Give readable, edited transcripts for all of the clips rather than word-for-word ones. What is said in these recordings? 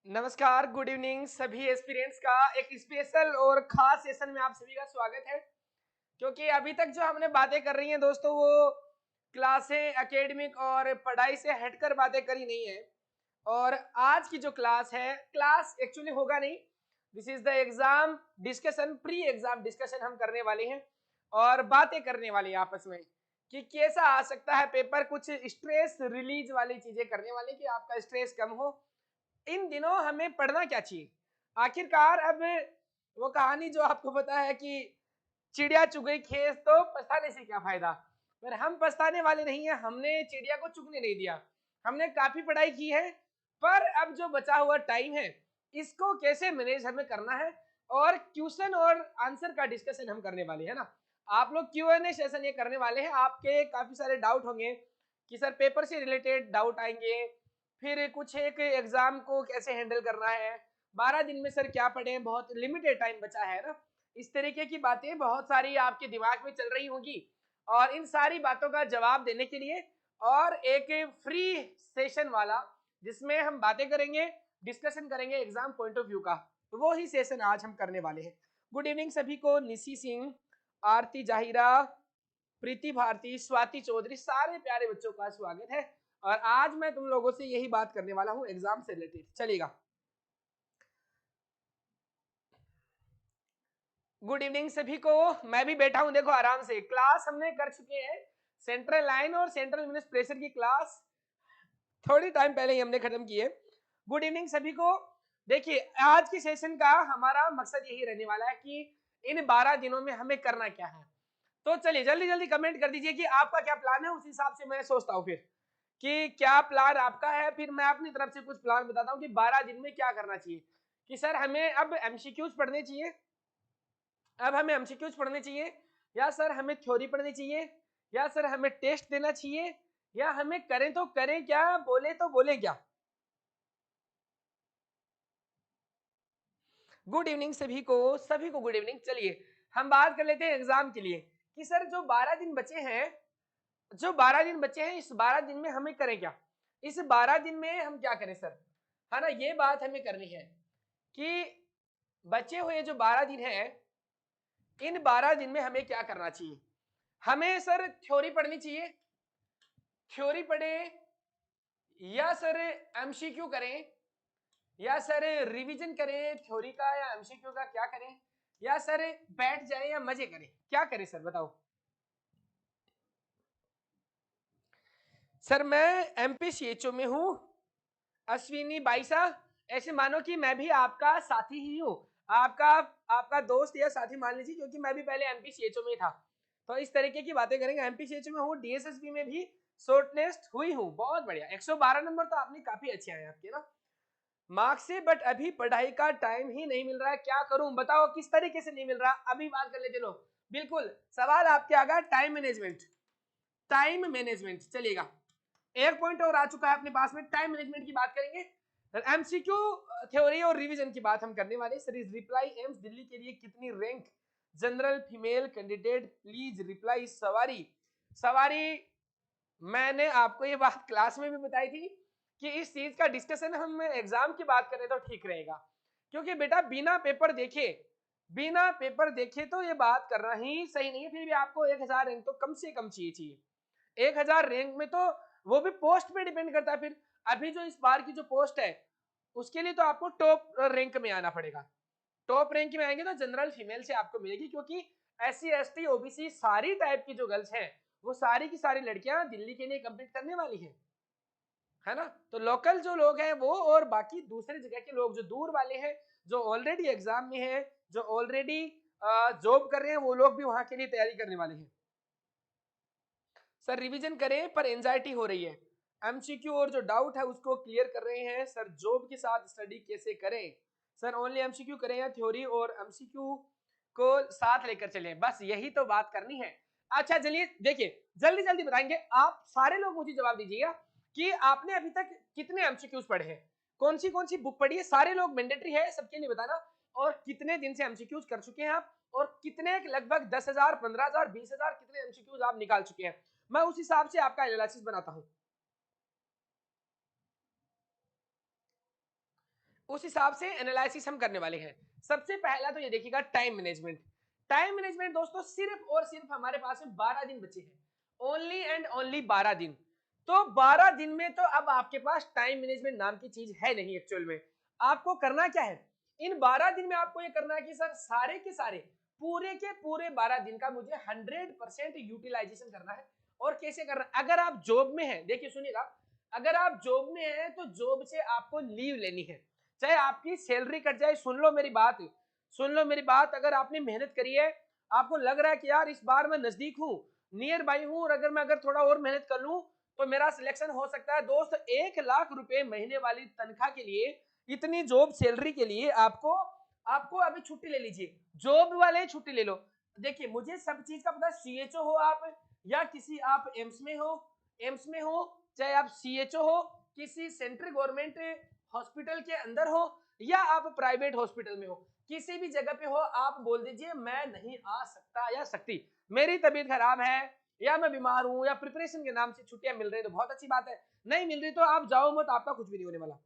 नमस्कार, good evening सभी aspirants का एक स्पेशल और खास सेशन में आप सभी का स्वागत है। क्योंकि अभी तक जो हमने बातें कर रही हैं दोस्तों, वो क्लासें एकेडमिक और पढ़ाई से हटकर बातें करी नहीं है। और आज की जो क्लास है, क्लास एक्चुअली होगा नहीं, this is the exam discussion, pre exam discussion हम करने वाले हैं और बातें करने वाले हैं आपस में कि कैसा आ सकता है पेपर। कुछ स्ट्रेस रिलीज वाली चीजें करने वाले कि आपका स्ट्रेस कम हो। इन दिनों हमें पढ़ना क्या चाहिए आखिरकार। अब वो कहानी जो आपको पता है कि चिड़िया चुग गई खेत तो पछताने से क्या फायदा। पर हम पछताने वाले नहीं है, हमने चिड़िया को चुगने नहीं दिया। हमने काफी पढ़ाई की है, पर अब जो बचा हुआ टाइम है इसको कैसे मैनेज हमें करना है। और क्वेश्चन और आंसर का डिस्कशन हम करने वाले हैं ना। आप लोग Q&A सेशन ये करने वाले हैं, आपके काफी सारे डाउट होंगे कि सर पेपर से रिलेटेड डाउट आएंगे, फिर कुछ एक एग्जाम को कैसे हैंडल करना है, 12 दिन में सर क्या पढ़े, बहुत लिमिटेड टाइम बचा है ना। इस तरीके की बातें बहुत सारी आपके दिमाग में चल रही होंगी और इन सारी बातों का जवाब देने के लिए और एक फ्री सेशन वाला जिसमें हम बातें करेंगे, डिस्कशन करेंगे एग्जाम पॉइंट ऑफ व्यू का, तो वो ही सेशन आज हम करने वाले हैं। गुड इवनिंग सभी को। निशी सिंह, आरती जाहिरा, प्रीति भारती, स्वाति चौधरी, सारे प्यारे बच्चों का स्वागत है। और आज मैं तुम लोगों से यही बात करने वाला हूं एग्जाम से रिलेटेड। चलेगा। गुड इवनिंग सभी को। मैं भी बैठा हूं, देखो आराम से। क्लास हमने कर चुके हैं, सेंट्रल लाइन और सेंट्रल यूनिट प्रेशर की क्लास थोड़ी टाइम पहले ही हमने खत्म की है। गुड इवनिंग सभी को। देखिए, आज की सेशन का हमारा मकसद यही रहने वाला है कि इन 12 दिनों में हमें करना क्या है। तो चलिए जल्दी जल्दी कमेंट कर दीजिए कि आपका क्या प्लान है, उस हिसाब से मैं सोचता हूँ फिर कि क्या प्लान आपका है। फिर मैं अपनी तरफ से कुछ प्लान बताता हूँ कि 12 दिन में क्या करना चाहिए। कि सर हमें अब एमसीक्यूज पढ़ने चाहिए, अब हमें एमसीक्यूज पढ़ने चाहिए, या सर हमें थ्योरी पढ़नी चाहिए, या सर हमें टेस्ट देना चाहिए, या हमें करें तो करें क्या, बोले तो बोले क्या। गुड इवनिंग सभी को गुड इवनिंग। चलिए हम बात कर लेते हैं एग्जाम के लिए कि सर जो 12 दिन बचे हैं, जो 12 दिन बचे हैं, इस 12 दिन में हमें करें क्या। इस 12 दिन में हम क्या करें सर, है ना, ये बात हमें करनी है कि बचे हुए जो 12 दिन हैं, इन 12 दिन में हमें क्या करना चाहिए। हमें सर थ्योरी पढ़नी चाहिए, थ्योरी पढ़े, या सर एमसीक्यू करें, या सर रिवीजन करें थ्योरी का या एमसीक्यू का, क्या करें, या सर बैठ जाए या मजे करें, क्या करें सर बताओ। सर मैं एमपीसीएचओ में हूं, अश्विनी बाईसा। ऐसे मानो कि मैं भी आपका साथी ही हूँ, आपका आपका दोस्त या साथी मान लीजिए, क्योंकि मैं भी पहले एमपीसीएचओ में था। तो इस तरीके की बातें करेंगे। एमपीसीएचओ में हूँ, डीएसएसबी में भी शॉर्टलिस्ट हुई हूँ। बहुत बढ़िया, 112 नंबर तो आपने काफी अच्छे आए आपके ना मार्क्स से। बट अभी पढ़ाई का टाइम ही नहीं मिल रहा है, क्या करूं बताओ, किस तरीके से नहीं मिल रहा, अभी बात कर लेते। लो बिल्कुल सवाल आपके आगा, टाइम मैनेजमेंट, टाइम मैनेजमेंट चलेगा। एक पॉइंट और आ चुका है अपने पास में, टाइम मैनेजमेंट की बात करेंगे। एमसीक्यू थ्योरी और रिवीजन की बात हम करने वाले। सर इस रिप्लाई एम्स दिल्ली के लिए कितनी rank general female candidate please reply. सवारी सवारी, मैंने आपको ये बात क्लास में भी बताई थी कि इस चीज का डिस्कशन हम एग्जाम की बात करें तो ठीक रहेगा। क्योंकि बेटा बिना पेपर देखे, बिना पेपर देखे तो ये बात करना ही सही नहीं है। फिर भी आपको 1000 रैंक तो कम से कम चाहिए। 1000 रैंक में तो वो भी पोस्ट पे डिपेंड करता है। फिर अभी जो इस बार की जो पोस्ट है, उसके लिए तो आपको टॉप रैंक में आना पड़ेगा। टॉप रैंक में आएंगे तो जनरल फीमेल से आपको मिलेगी, क्योंकि SC ST OBC सारी टाइप की जो गर्ल्स हैं, वो सारी की सारी लड़कियां दिल्ली के लिए कंप्लीट करने वाली हैं, है ना। तो लोकल जो लोग हैं वो, और बाकी दूसरे जगह के लोग जो दूर वाले हैं, जो ऑलरेडी एग्जाम में हैं, जो ऑलरेडी जॉब कर रहे हैं, वो लोग भी वहां के लिए तैयारी करने वाले हैं। सर रिवीजन करें पर एंजाइटी हो रही है, एमसीक्यू और जो डाउट है उसको क्लियर कर रहे हैं। सर जॉब के साथ स्टडी कैसे करें। सर ओनली एमसीक्यू करें या थ्योरी और एमसीक्यू को साथ लेकर चलें, बस यही तो बात करनी है। अच्छा चलिए देखिए, जल्दी जल्दी बताएंगे आप सारे लोग, मुझे जवाब दीजिएगा कि आपने अभी तक कितने एमसीक्यूज पढ़े हैं, कौन सी बुक पढ़ी है। सारे लोग, मैंडेटरी है सबके लिए बताना। और कितने दिन से एमसीक्यूज कर चुके हैं आप, और कितने, लगभग 10,000 15,000 20,000 कितने एमसीक्यूज आप निकाल चुके हैं। मैं उस हिसाब से आपका एनालिसिस बनाता हूं। उस हिसाब से एनालिसिस हम करने वाले हैं। सबसे पहला तो ये देखिएगा टाइम मैनेजमेंट। टाइम मैनेजमेंट दोस्तों सिर्फ और सिर्फ हमारे पास में 12 दिन बचे हैं, ओनली एंड ओनली 12 दिन। तो 12 दिन में तो अब आपके पास टाइम मैनेजमेंट नाम की चीज है नहीं एक्चुअल में। आपको करना क्या है, इन 12 दिन में आपको ये करना है कि सर सारे के सारे पूरे के पूरे 12 दिन का मुझे 100% यूटिलाइजेशन करना है। और कैसे करना है, अगर आप जॉब में हैं, देखिए सुनिएगा, अगर आप जॉब में हैं तो जॉब से आपको लीव लेनी है, चाहे आपकी सैलरी कट जाए। सुन लो मेरी बात, सुन लो मेरी बात, अगर आपने मेहनत करी है, आपको लग रहा है कि यार इस बार मैं नजदीक हूँ, नियर बाई हूँ, और अगर मैं थोड़ा और मेहनत कर लूं तो मेरा सिलेक्शन हो सकता है। दोस्त 1 लाख रुपए महीने वाली तनख्वाह के लिए, इतनी जॉब सैलरी के लिए आपको आपको अभी छुट्टी ले लीजिए, जॉब वाले छुट्टी ले लो। देखिए मुझे सब चीज का पता है, सीएचओ हो आप या किसी आप एम्स में हो, एम्स में हो, चाहे आप सीएचओ हो किसी सेंट्रल गवर्नमेंट हॉस्पिटल के अंदर हो या आप प्राइवेट हॉस्पिटल में हो, किसी भी जगह पे हो, आप बोल दीजिए मैं नहीं आ सकता या सकती, मेरी तबीयत खराब है या मैं बीमार हूं या प्रिपरेशन के नाम से छुट्टियां मिल रही है तो बहुत अच्छी बात है, नहीं मिल रही तो आप जाओ मत, आपका कुछ भी नहीं होने वाला।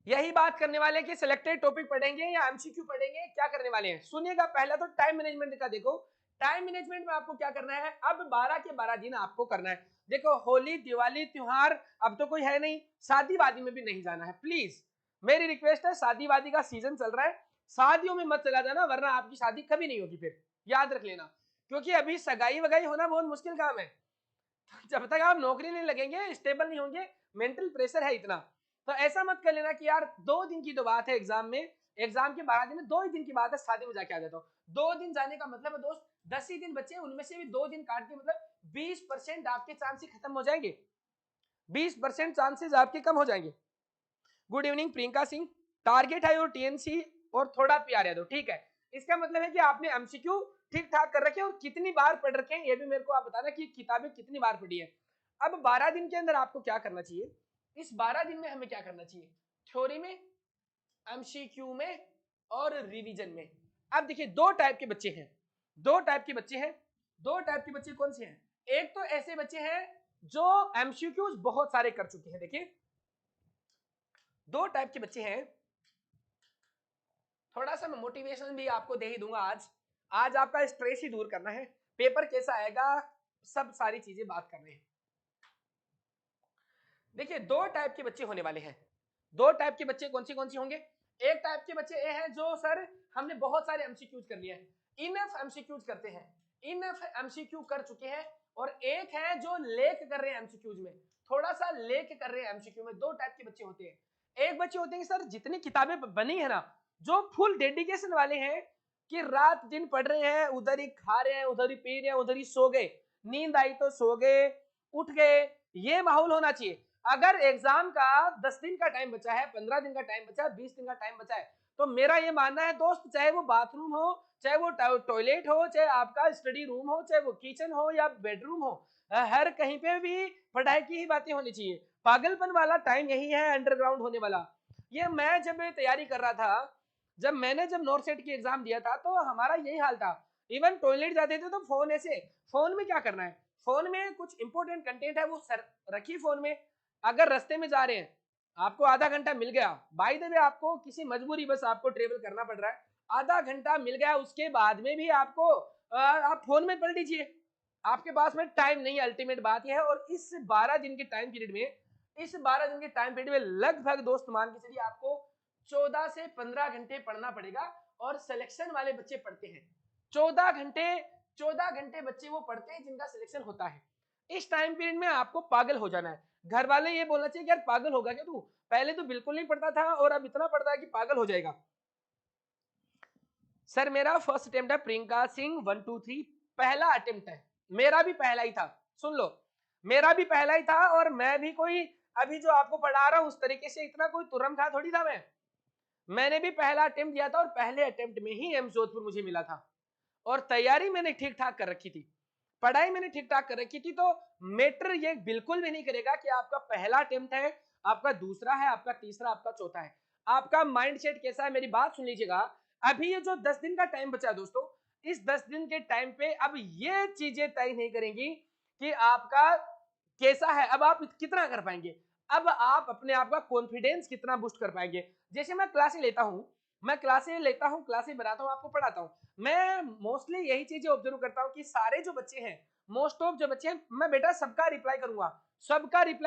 यही बात करने वाले कि सिलेक्टेड टॉपिक पढ़ेंगे या एमसीक्यू पढ़ेंगे, क्या करने वाले हैं सुनिएगा। पहला तो टाइम मैनेजमेंट का देखो, टाइम मैनेजमेंट में आपको क्या करना है, अब 12 के 12 दिन आपको करना है। देखो होली दिवाली त्योहार अब तो कोई है नहीं, शादी वादी में भी नहीं जाना है, प्लीज मेरी रिक्वेस्ट है, शादी वादी का सीजन चल रहा है, शादियों में मत चला जाना वरना आपकी शादी कभी नहीं होगी, फिर याद रख लेना, क्योंकि अभी सगाई वगाई होना बहुत मुश्किल काम है। जब तक आप नौकरी नहीं लगेंगे, स्टेबल नहीं होंगे, मेंटल प्रेशर है इतना। तो ऐसा मत कर लेना कि यार 2 दिन की तो बात है एग्जाम में, एग्जाम के 12 दिन में 2 ही दिन की बात है, शादी में जाके आ जाता हूँ। 2 दिन जाने का मतलब है दोस्त 10 ही दिन बचे, उनमें से भी 2 दिन काट के मतलब 20% आपके चांसेस खत्म हो जाएंगे, 20% चांसेस आपके कम हो जाएंगे। Good evening Priyanka Singh, target है और टीएनसी और थोड़ा प्यार है, दो ठीक है। इसका मतलब है कि आपने एमसीक्यू ठीक ठाक कर रखे और कितनी बार पढ़ रखे हैं ये भी मेरे को आप बताना कि किताबें कितनी बार पढ़ी है। अब 12 दिन के अंदर आपको क्या करना चाहिए, इस 12 दिन में हमें क्या करना चाहिए, थ्योरी में, एमसीक्यू में और रिवीजन में। अब देखिए दो टाइप के बच्चे हैं, दो टाइप के बच्चे हैं, दो टाइप के बच्चे कौन से हैं, एक तो ऐसे बच्चे हैं जो एमसीक्यूज बहुत सारे कर चुके हैं। देखिए दो टाइप के बच्चे हैं, थोड़ा सा मैं मोटिवेशन भी आपको दे ही दूंगा आज, आज आपका स्ट्रेस ही दूर करना है, पेपर कैसा आएगा सब सारी चीजें बात कर रहे हैं। देखिए दो टाइप के बच्चे होने वाले हैं, दो टाइप के बच्चे कौन सी होंगे, एक टाइप के बच्चे ये हैं जो सर हमने बहुत सारे एमसीक्यूज कर लिए हैं, इनफ एमसीक्यूज करते हैं, इनफ एमसीक्यू कर चुके हैं, और एक है जो लेक कर रहे हैं एमसीक्यूज में, थोड़ा सा लेक कर रहे हैं एमसीक्यू में। दो टाइप के बच्चे होते हैं, एक बच्चे होते हैं सर जितनी किताबें बनी है ना, जो फुल डेडिकेशन वाले हैं कि रात दिन पढ़ रहे हैं, उधर ही खा रहे हैं, उधर ही पी रहे हैं, उधर ही सो गए, नींद आई तो सो गए, उठ गए, ये माहौल होना चाहिए। अगर एग्जाम का 10 दिन का टाइम बचा है, 15 दिन का टाइम बचा है, 20 दिन का टाइम बचा है, तो मेरा ये मानना है दोस्त, चाहे वो बाथरूम हो, चाहे वो टॉयलेट हो, चाहे आपका स्टडी रूम हो, चाहे वो किचन हो या बेडरूम हो, हर कहीं पे भी पढ़ाई की ही बातें होनी चाहिए। पागलपन वाला टाइम यही है अंडरग्राउंड होने वाला। ये मैं जब तैयारी कर रहा था, जब नॉर्थ सेट की एग्जाम दिया था तो हमारा यही हाल था, इवन टॉयलेट जाते थे तो फोन ऐसे, फोन में क्या करना है, फोन में कुछ इंपॉर्टेंट कंटेंट है वो सर रखी फोन में, अगर रास्ते में जा रहे हैं आपको आधा घंटा मिल गया, बाय द वे आपको किसी मजबूरी बस आपको ट्रेवल करना पड़ रहा है, आधा घंटा मिल गया, उसके बाद में भी आपको आप फोन में पढ़ लीजिए, आपके पास में टाइम नहीं है, अल्टीमेट बात यह है। और इस 12 दिन के टाइम पीरियड में, इस 12 दिन के टाइम पीरियड में लगभग दोस्त मान के चलिए आपको 14 से 15 घंटे पढ़ना पड़ेगा, और सिलेक्शन वाले बच्चे पढ़ते हैं 14 घंटे, 14 घंटे बच्चे वो पढ़ते हैं जिनका सिलेक्शन होता है। इस टाइम पीरियड में आपको पागल हो जाना है, घर वाले ये बोलना चाहिए कि यार पागल होगा क्या तू, पहले तो बिल्कुल नहीं पढ़ता था और अब इतना पढ़ता है कि पागल हो जाएगा। सर मेरा फर्स्ट अटेम्प्ट है, प्रियंका सिंह 123 पहला अटेम्प्ट है, मेरा भी पहला ही था, सुन लो मेरा भी पहला ही था, और मैं भी कोई अभी जो आपको पढ़ा रहा हूं उस तरीके से इतना कोई तुरम खा थोड़ी था मैंने भी पहला अटेम्प्ट दिया था और पहले अटेम्प्ट में ही एम्स जोधपुर मुझे मिला था, और तैयारी मैंने ठीक ठाक कर रखी थी, पढ़ाई मैंने ठीक ठाक कर रखी थी। तो मैटर ये बिल्कुल भी नहीं करेगा कि आपका पहला अटेम्प्ट है, आपका दूसरा है, आपका तीसरा, आपका चौथा है, आपका माइंडसेट कैसा है, मेरी बात सुन लीजिएगा। अभी ये जो 10 दिन का टाइम बचा है दोस्तों, इस 10 दिन के टाइम पे अब ये चीजें तय नहीं करेंगी कि आपका कैसा है, अब आप कितना कर पाएंगे। अब आप अपने आप का कॉन्फिडेंस कितना बूस्ट कर पाएंगे। जैसे मैं क्लासें लेता हूँ, क्लासें बनाता हूँ, आपको पढ़ाता हूँ, मैं मोस्टली यही चीजें ऑब्जर्व करता हूँ कि सारे जो बच्चे हैं, मोस्ट ऑफ जो बच्चे हैं, मैं बेटा सबका रिप्लाई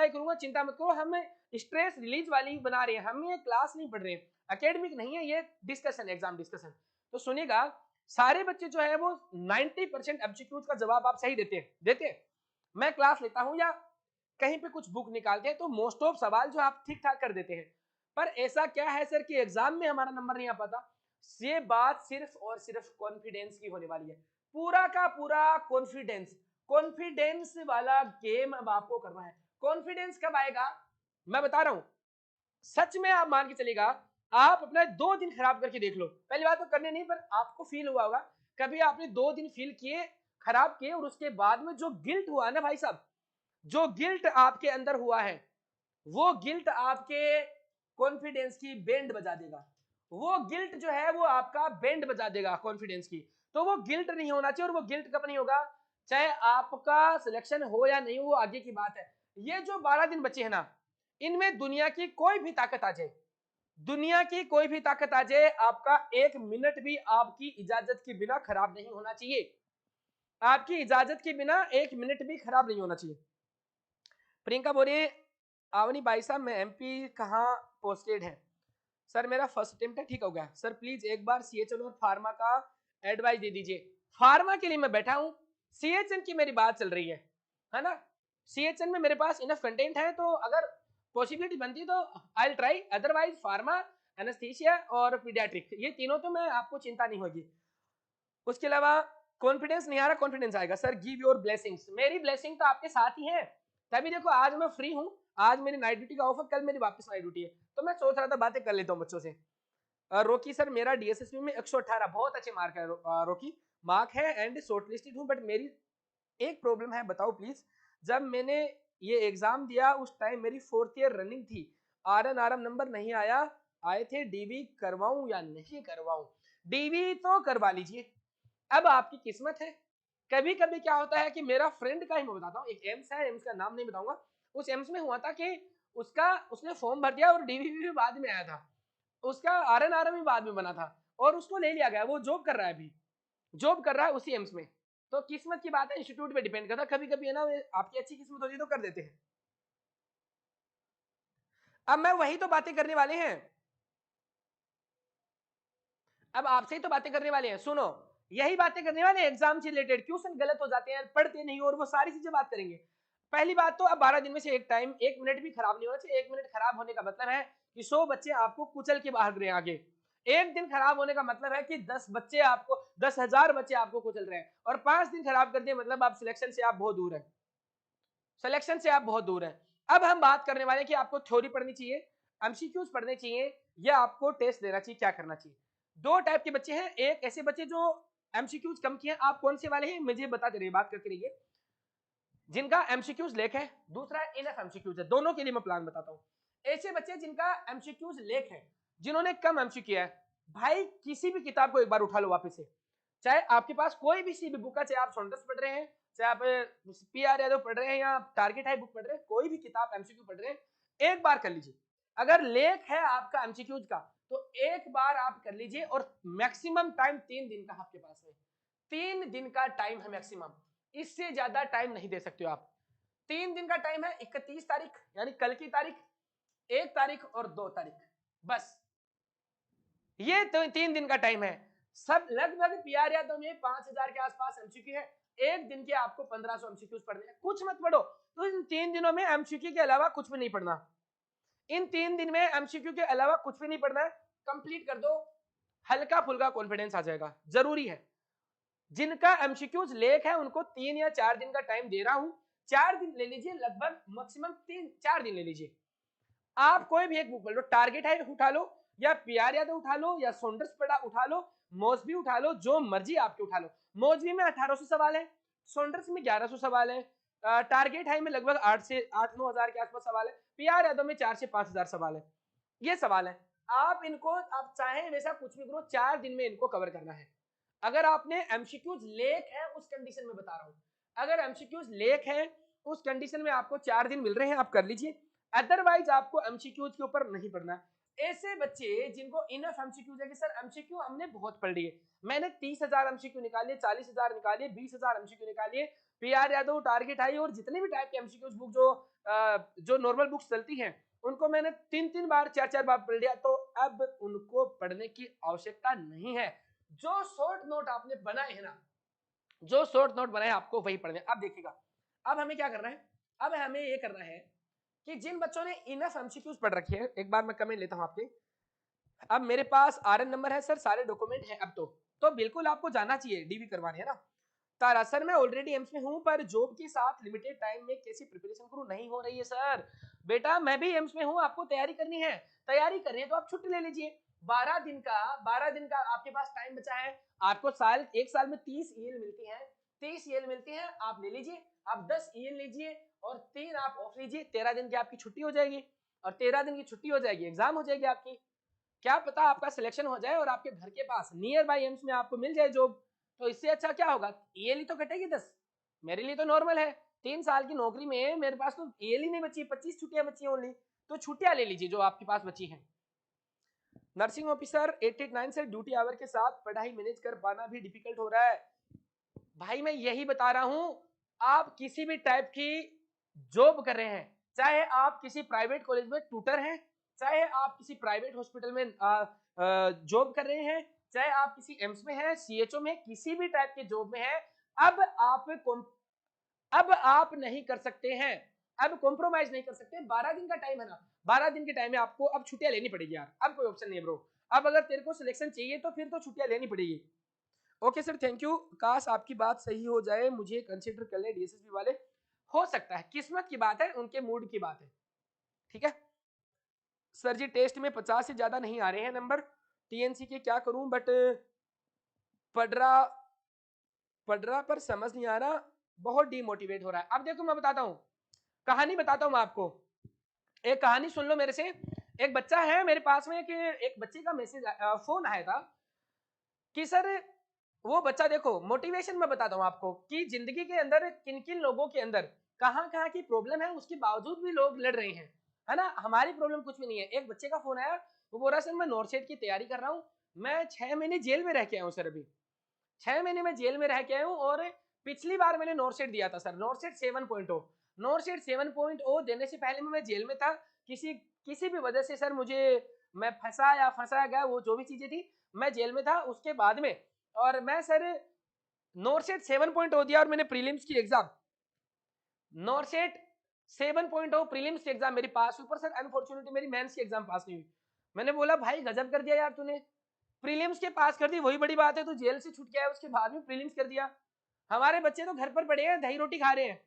करूंगा, चिंता मत करो, हम स्ट्रेस रिलीज वाली बना रहे हैं, हम ये क्लास नहीं पढ़ रहे हैं, एकेडमिक नहीं है, ये डिस्कशन, एग्जाम डिस्कशन। तो सुनिएगा, सारे बच्चे जो है वो 90% एमसीक्यूज का जवाब आप सही देते हैं। मैं क्लास लेता हूँ या कहीं पे कुछ बुक निकालते हैं तो मोस्ट ऑफ सवाल जो आप ठीक ठाक कर देते हैं, पर ऐसा क्या है सर कि एग्जाम में हमारा नंबर नहीं आ पाता। ये बात सिर्फ और सिर्फ कॉन्फिडेंस की होने वाली है, पूरा का पूरा कॉन्फिडेंस वाला गेम अब आपको करना है। कॉन्फिडेंस कब आएगा, मैं बता रहा हूं, सच में आप मान के चलेगा, आप अपना 2 दिन खराब करके देख लो, पहली बात तो करने नहीं, पर आपको फील हुआ होगा कभी आपने 2 दिन फील किए, खराब किए, और उसके बाद में जो गिल्ट हुआ ना भाई साहब, जो गिल्ट आपके अंदर हुआ है, वो गिल्ट आपके कॉन्फिडेंस की बैंड बजा देगा, वो गिल्ट जो है वो आपका बैंड बजा देगा कॉन्फिडेंस की। तो वो गिल्ट नहीं होना चाहिए, और वो गिल्ट कब नहीं होगा, चाहे आपका सिलेक्शन हो या नहीं हो, वो आगे की बात है। ये जो 12 दिन बचे हैं ना, इनमें दुनिया की कोई भी ताकत आ जाए, दुनिया की कोई भी ताकत आ जाए, आपका 1 मिनट भी आपकी इजाजत के बिना खराब नहीं होना चाहिए, आपकी इजाजत के बिना 1 मिनट भी खराब नहीं होना चाहिए। प्रियंका बोलिए, आवनी भाई साहब मैं एमपी कहाँ पोस्टेड है? सर मेरा फर्स्ट अटेम्प्ट है, ठीक हो गया सर, प्लीज एक बार सीएचएन और फार्मा का एडवाइस दे दीजिए। फार्मा के लिए मैं बैठा हूँ, सीएचएन की मेरी बात चल रही है ना, सीएचएन में मेरे पास इनफ कंटेंट है, तो अगर पॉसिबिलिटी बनती है तो I will try, otherwise pharma, anaesthesia और पीडियाट्रिक, ये तीनों तो मैं आपको चिंता नहीं होगी। उसके अलावा कॉन्फिडेंस नहीं आ रहा, कॉन्फिडेंस आएगा सर, गिव योर ब्लेसिंग्स, मेरी ब्लेसिंग तो आपके साथ ही है, तभी देखो आज मैं फ्री हूँ, आज मेरी नाइट ड्यूटी का ऑफ है, कल मेरी वापस नाइट ड्यूटी है, तो मैं सोच रहा था बातें कर लेता हूँ बच्चों से। रोकी सर मेरा डीएसएसबी में 118 बहुत अच्छे मार्क है, रोकी मार्क है एंड शॉर्टलिस्टेड हूँ, बट मेरी एक प्रॉब्लम है, बताओ प्लीज। जब मैंने ये एग्जाम दिया उस टाइम मेरी 4th ईयर रनिंग थी, आरएन आरएम नंबर नहीं आया, आए थे, डीवी करवाऊं या नहीं करवाऊं? डीवी तो करवा लीजिए, अब आपकी किस्मत है। कभी कभी क्या होता है कि मेरा फ्रेंड का ही मैं बताता हूँ, एक एम्स है, एम्स का नाम नहीं बताऊंगा, उस एम्स में हुआ था कि उसने फॉर्म भर दिया और डीवी भी बाद में आया था, उसका आरएन आरएम भी बाद में बना था, और उसको ले लिया गया, वो जॉब कर रहा है अभी, जॉब कर रहा है उसी एम्स में। तो किस्मत की बात है, इंस्टीट्यूट पे डिपेंड करता है, कभी कभी है ना, आपकी अच्छी किस्मत होती है तो कर देते हैं। अब मैं वही तो बातें करने वाले हैं, अब आपसे ही तो बातें करने वाले हैं, सुनो, यही बातें करने वाले हैं, एग्जाम से रिलेटेड क्वेश्चन गलत हो जाते हैं, पढ़ते नहीं, और वो सारी चीजें बात करेंगे। पहली बात तो अब 12 दिन में से एक टाइम 1 मिनट भी खराब नहीं होना चाहिए, 1 मिनट खराब होने का मतलब है कि 100 बच्चे आपको कुचल के बाहर रहे हैं आगे, एक दिन खराब होने का मतलब है कि 10,000 बच्चे आपको कुचल रहे हैं, और 5 दिन खराब कर दिए मतलब आप सिलेक्शन से आप बहुत दूर है, सिलेक्शन से आप बहुत दूर हैं। अब हम बात करने वाले हैं कि आपको थ्योरी पढ़नी चाहिए, एमसीक्यूज पढ़ने चाहिए, या आपको टेस्ट देना चाहिए, क्या करना चाहिए। 2 टाइप के बच्चे हैं, एक ऐसे बच्चे जो एमसीक्यूज कम किए, आप कौन से वाले हैं मुझे बताते रहिए, बात करते रहिए, जिनका एमसीक्यूज लेख है, दूसरा इनफ एमसीक्यूज है, दोनों के लिए मैं प्लान बताता हूँ। ऐसे बच्चे जिनका एमसीक्यूज लेख है, जिन्होंने कम एमसीक्यू किया है, भाई किसी भी किताब को एक बार उठा लो वापस से, चाहे आपके पास कोई भी सी भी बुक है, चाहे आप सॉन्डर्स पढ़ रहे हैं, चाहे आप पीआर यादव पढ़ रहे हैं, या टारगेट हाई बुक पढ़ रहे हैं, कोई भी किताब एमसीक्यू पढ़ रहे हैं, एक बार कर लीजिए। अगर लेख है आपका एमसीक्यूज का, तो एक बार आप कर लीजिए, और मैक्सिमम टाइम 3 दिन का आपके पास है, 3 दिन का टाइम है मैक्सिमम, इससे ज्यादा टाइम नहीं दे सकते हो आप। 3 दिन का टाइम है, 31 तारीख यानी कल की तारीख, 1 तारीख और 2 तारीख, बस ये तो 3 दिन का टाइम है। सब लगभग पीआर यादव में 5,000 के आसपास एमसीक्यू है, एक दिन के आपको 1500 एमसीक्यूज पढ़ने हैं, कुछ मत पढ़ो, तो इन 3 दिनों में एमसीक्यू के अलावा कुछ भी नहीं पढ़ना, इन 3 दिन में एमसीक्यू के अलावा कुछ भी नहीं पढ़ना है, कंप्लीट कर दो, हल्का फुल्का कॉन्फिडेंस आ जाएगा, जरूरी है। जिनका एमसीक्यूज लेख है उनको 3 या 4 दिन का टाइम दे रहा हूं, 4 दिन ले लीजिए, लगभग मैक्सिमम 3-4 दिन ले लीजिए, आप कोई भी एक बुक पढ़ लो, टारगेट है उठा लो, या पीआर यादव उठा लो, या सॉन्डर्स पढ़ा उठा लो, मौसबी उठा लो, जो मर्जी आपके उठा लो। मौसबी में 1800 सवाल है, सॉन्डर्स में 1100 सवाल है, टारगेट हाई में लगभग 8 से 9 हजार के आसपास सवाल है, पीआर यादव में 4 से 5 हजार सवाल है, ये सवाल है। आप इनको आप चाहे वैसा कुछ भी करो, 4 दिन में इनको कवर करना है। अगर आपने एमसीक्यूज लेख है उस कंडीशन में बता रहा हूं, अगर एमसीक्यूज लेख है उस कंडीशन में आपको 4 दिन मिल रहे हैं, आप कर लीजिए। अदरवाइज आपको एमसीक्यूज के ऊपर नहीं पढ़ना है। ऐसे बच्चे जिनको इनफ एमसीक्यूज है कि सर एमसीक्यू हमने बहुत पढ़ लिए, मैंने 30,000 एमसीक्यू निकाले, 40,000 निकाले, 20,000 एमसीक्यू निकाले, पीआर यादव, टारगेट आई और जितने भी टाइप के एमसीक्यूज बुक जो नॉर्मल बुक्स चलती हैं उनको मैंने 3-3 बार 4-4 बार पढ़ लिया, तो अब उनको पढ़ने की आवश्यकता नहीं है। जो शॉर्ट नोट आपने बनाए हैं ना, जो शॉर्ट नोट बनाए आपको वही पढ़ने। अब देखिएगा, अब हमें क्या करना है, अब हमें ये करना है कि जिन बच्चों ने इनफ एमसीक्यूज पढ़ रखे हैं, एक बार मैं कमेंट लेता हूं आपके, अब मेरे पास आरएन नंबर है सर, सारे डॉक्यूमेंट है अब तो बिल्कुल आपको जाना चाहिए डीबी करवाने, है ना। तारा सर मैं ऑलरेडी एम्स में हूं पर जॉब के साथ लिमिटेड टाइम में कैसी प्रिपरेशन करूं, नहीं हो रही है सर। बेटा मैं भी एम्स में हूं, आपको तैयारी करनी है, तैयारी करनी है तो आप छुट्टी ले लीजिए। 12 दिन का आपके पास टाइम बचा है। आपको एक साल में 30 ईएल मिलती है, 30 ईएल मिलती है, आप ले लीजिए। आप 10 ईएल लीजिए और 3 आप ऑफ लीजिए, 13 दिन की आपकी छुट्टी हो जाएगी। और 13 दिन की छुट्टी हो जाएगी, एग्जाम हो जाएगी आपकी। क्या पता आपका सिलेक्शन हो जाए और आपके घर के पास नियर बाय एम्स में आपको मिल जाए जॉब, तो इससे अच्छा क्या होगा। ईएलई तो कटेगी 10, मेरे लिए तो नॉर्मल है। 3 साल की नौकरी में मेरे पास तो ईएलई नहीं बची, 25 छुट्टियां बची ओनली, तो छुट्टियां ले लीजिए जो आपके पास बची हैं। नर्सिंग ऑफिसर 889 से ड्यूटी आवर के साथ पढ़ाई मैनेज कर पाना भी डिफिकल्ट हो रहा है। भाई मैं यही बता रहा हूं, आप किसी भी टाइप की जॉब कर रहे हैं, चाहे आप किसी प्राइवेट कॉलेज में ट्यूटर हैं, चाहे आप किसी प्राइवेट हॉस्पिटल में जॉब कर रहे हैं, चाहे आप किसी एम्स में हैं, सीएचओ में, किसी भी टाइप के जॉब में हैं, अब आप नहीं कर सकते हैं, अब कॉम्प्रोमाइज नहीं कर सकते। 12 दिन का टाइम है ना, 12 दिन के टाइम में आपको अब छुट्टियां लेनी पड़ेगी यार, अब कोई ऑप्शन नहीं है ब्रो। अब अगर तेरे को सिलेक्शन चाहिए तो फिर तो छुट्टियां लेनी पड़ेगी। ओके सर थैंक यू, काश आपकी बात सही हो जाए, मुझे कंसीडर कर ले डीएसएसबी वाले। हो सकता है, किस्मत की बात है, उनके मूड की बात है, ठीक है। सर जी टेस्ट में 50 से ज्यादा नहीं आ रहे हैं नंबर, टीएनसी के क्या करूं, बट पढ़ रहा पर समझ नहीं आ रहा, बहुत डिमोटिवेट हो रहा है। अब देखो मैं बताता हूँ, कहानी बताता हूँ मैं आपको, एक कहानी सुन लो मेरे से। एक बच्चा है मेरे पास में, कि एक बच्चे का मैसेज फोन आया था कि सर, वो बच्चा देखो मोटिवेशन में बताता हूँ आपको कि जिंदगी के अंदर किन किन लोगों के अंदर कहाँ कहाँ की प्रॉब्लम है, उसके बावजूद भी लोग लड़ रहे हैं, है ना। हमारी प्रॉब्लम कुछ भी नहीं है। एक बच्चे का फोन आया, वो बोल रहा सर मैं नॉर्सेट की तैयारी कर रहा हूँ, मैं 6 महीने जेल में रह के आया हूँ सर, अभी 6 महीने में जेल में रह के आया हूँ, और पिछली बार मैंने नॉर्सेट दिया था सर, नॉर्सेट 7.0, नॉर्सेट 7.0 देने से पहले मैं जेल में था, किसी किसी भी वजह से सर मुझे, मैं फंसा गया, वो जो भी चीजें थी, मैं जेल में था उसके बाद में, और मैं सर नॉर्सेट 7.0 दिया और मैंने प्रीलिम्स की एग्जाम, नॉर्सेट 7.0 प्रीलिम्स की एग्जाम मेरी पास हुई, पर सर अनफॉर्चुनेटली मेरी मेंस की एग्जाम पास नहीं हुई। मैंने बोला भाई गजब कर दिया यार तूने, प्रीलिम्स के पास कर दी वही बड़ी बात है, तू जेल से छूट गया है उसके बाद में प्रीलिम्स कर दिया। हमारे बच्चे तो घर पर पड़े हैं, दही रोटी खा रहे हैं,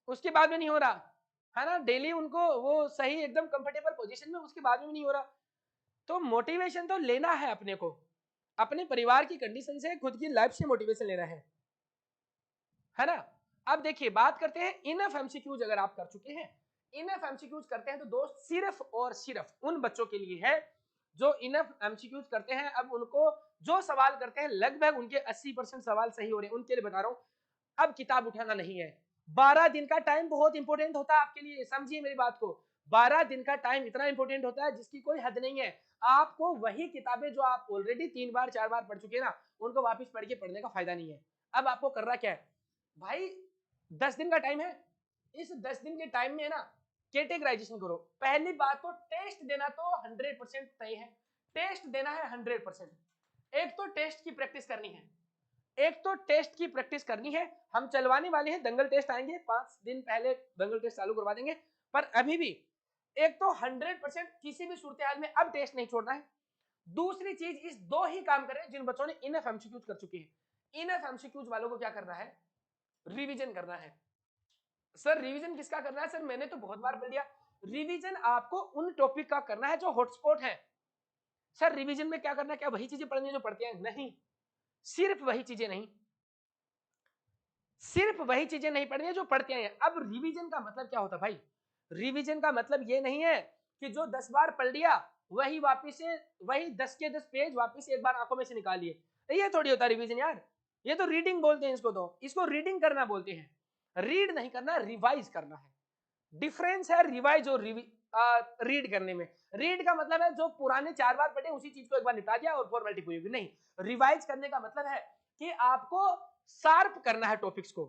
उसके बाद में नहीं हो रहा, है ना, डेली उनको वो सही एकदम कंफर्टेबल पोजीशन में, उसके बाद में नहीं हो रहा। तो मोटिवेशन तो लेना है अपने को, अपने परिवार की कंडीशन से, खुद की लाइफ से मोटिवेशन लेना है ना। अब देखिए बात करते हैं इनफ एमसीक्यूज, अगर आप कर चुके हैं, इनफ एमसीक्यूज करते हैं, तो दोस्त सिर्फ और सिर्फ उन बच्चों के लिए है जो इनफ एमसीक्यूज करते हैं। अब उनको जो सवाल करते हैं लगभग उनके 80% सवाल सही हो रहे हैं, उनके लिए बता रहा हूं, अब किताब उठाना नहीं है। 12 दिन का टाइम बहुत इंपॉर्टेंट होता है आपके लिए, समझिए मेरी बात को, 12 दिन का टाइम इतना इंपॉर्टेंट होता है जिसकी कोई हद नहीं है। आपको वही किताबें जो आप ऑलरेडी 3 बार 4 बार पढ़ चुके हैं ना, उनको वापस पढ़ के पढ़ने का फायदा नहीं है। अब आपको करना क्या है भाई, 10 दिन का टाइम है, इस 10 दिन के टाइम में ना कैटेगराइजेशन करो। पहली बात तो टेस्ट देना तो 100% तय है, टेस्ट देना है 100%। एक तो टेस्ट की प्रैक्टिस करनी है, एक तो टेस्ट की प्रैक्टिस करनी है। हम चलवाने वाले हैं, दंगल टेस्ट आएंगे, 5 दिन पहले दंगल टेस्ट चालू करवा देंगे, पर अभी भी एक तो 100% किसी भी सूरत हाल में अब टेस्ट नहीं छोड़ना है। दूसरी चीज, इस दो ही काम करें जिन बच्चों ने इनफ एमसीक्यूज कर चुके हैं। इनफ एमसीक्यूज वालों को क्या करना है, रिवीजन करना है। सर रिवीजन किसका करना है, सर मैंने तो बहुत बार बोल दिया, रिवीजन आपको उन टॉपिक का करना है जो हॉटस्पॉट है। सर रिवीजन में क्या करना है, क्या वही चीजें पढ़नी है जो पढ़ते हैं, नहीं, सिर्फ वही चीजें नहीं, सिर्फ वही चीजें नहीं पढ़नी है जो पढ़ते हैं। अब रिवीजन का मतलब क्या होता है भाई, रिवीजन का मतलब ये नहीं है कि जो 10 बार पढ़ लिया वही वापिस से, वही 10 के 10 पेज वापिस एक बार आंखों में से निकाल लिए, ये थोड़ी होता रिवीजन यार, ये तो रीडिंग बोलते हैं इसको, तो इसको रीडिंग करना बोलते हैं। रीड नहीं करना, रिवाइज करना है। डिफरेंस है रिवाइज और रीड करने में। रीड का मतलब है जो पुराने 4 बार पढ़े उसी चीज को एक बार निपटा दिया और फॉर्मेलिटी पूरी होगी। नहीं, रिवाइज करने का मतलब है कि आपको शार्प करना है टॉपिक्स को,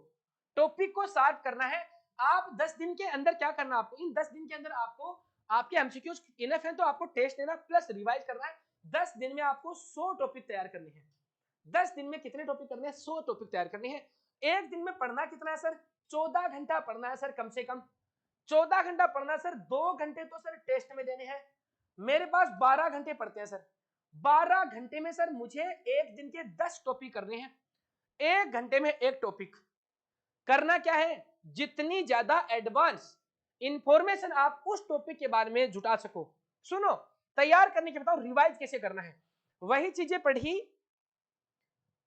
टॉपिक को शार्प करना है। आप 10 दिन के अंदर क्या करना है आपको, इन 10 दिन के अंदर आपको आपके एमसीक्यूज इनफ है तो आपको टेस्ट देना प्लस रिवाइज करना है। 10 दिन में आपको 100 टॉपिक तैयार करने हैं। 10 दिन में कितने टॉपिक करने हैं? 100 टॉपिक तैयार करने हैं। एक दिन में पढ़ना कितना है सर? 14 घंटा पढ़ना है सर, कम से कम 14 घंटा पढ़ना सर। 2 घंटे तो सर टेस्ट में देने हैं। मेरे पास 12 घंटे पढ़ते हैं सर। 12 घंटे में सर मुझे एक दिन के 10 टॉपिक करने हैं। एक घंटे में एक टॉपिक करना क्या है? जितनी ज्यादा एडवांस इंफॉर्मेशन आप उस टॉपिक के बारे में जुटा सको। सुनो, तैयार करने के बताओ रिवाइज कैसे करना है। वही चीजें पढ़ी,